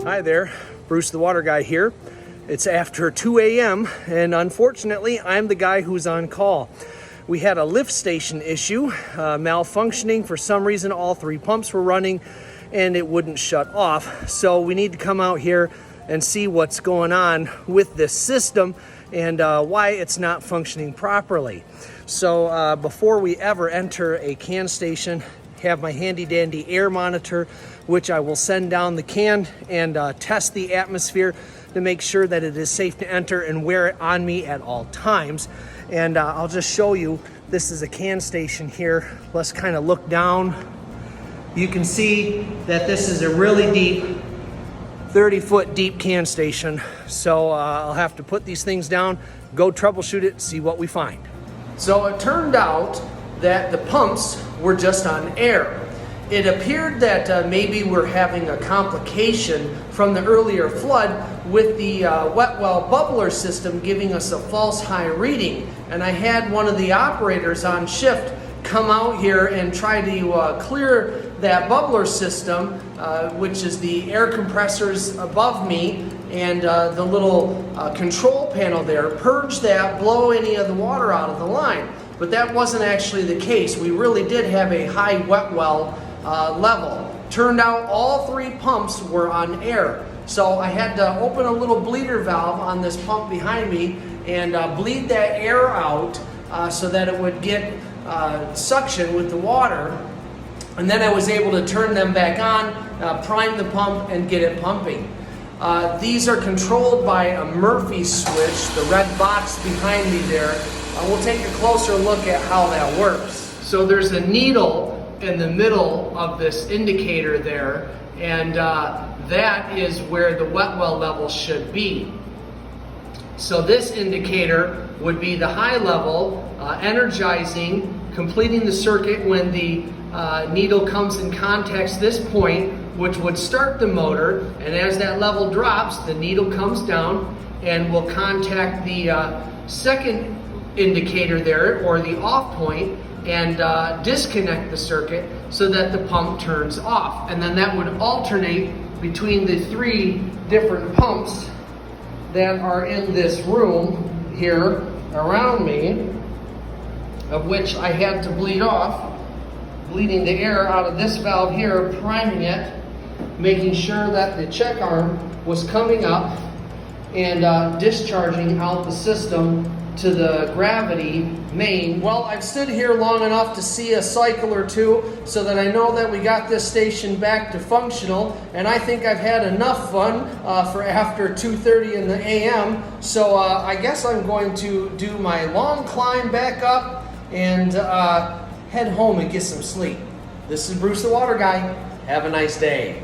Hi there, Bruce the Water Guy here. It's after 2 a.m. and unfortunately I'm the guy who's on call. We had a lift station issue, malfunctioning. For some reason all 3 pumps were running and it wouldn't shut off. So we need to come out here and see what's going on with this system and why it's not functioning properly. So before we ever enter a can station, have my handy dandy air monitor, which I will send down the can and test the atmosphere to make sure that it is safe to enter and wear it on me at all times. And I'll just show you, this is a can station here. Let's kind of look down. You can see that this is a really deep, 30-foot deep can station. So I'll have to put these things down, go troubleshoot it, see what we find. So it turned out that the pumps were just on air. It appeared that maybe we're having a complication from the earlier flood with the wet well bubbler system giving us a false high reading. And I had one of the operators on shift come out here and try to clear that bubbler system, which is the air compressors above me and the little control panel there, purge that, blow any of the water out of the line. But that wasn't actually the case. We really did have a high wet well level. Turned out all 3 pumps were on air. So I had to open a little bleeder valve on this pump behind me and bleed that air out so that it would get suction with the water. And then I was able to turn them back on, prime the pump, and get it pumping. These are controlled by a Murphy switch, the red box behind me there. We'll take a closer look at how that works. So there's a needle in the middle of this indicator there, and that is where the wet well level should be. So this indicator would be the high level, energizing, completing the circuit when the needle comes and contacts this point, which would start the motor, and as that level drops, the needle comes down and will contact the second indicator there, or the off point, and disconnect the circuit so that the pump turns off. And then that would alternate between the 3 different pumps that are in this room here around me, of which I had to bleed off, bleeding the air out of this valve here, priming it, making sure that the check arm was coming up and discharging out the system to the gravity main. Well, I've stood here long enough to see a cycle or 2 so that I know that we got this station back to functional, and I think I've had enough fun for after 2:30 in the a.m. So I guess I'm going to do my long climb back up and head home and get some sleep. This is Bruce the Water Guy. Have a nice day.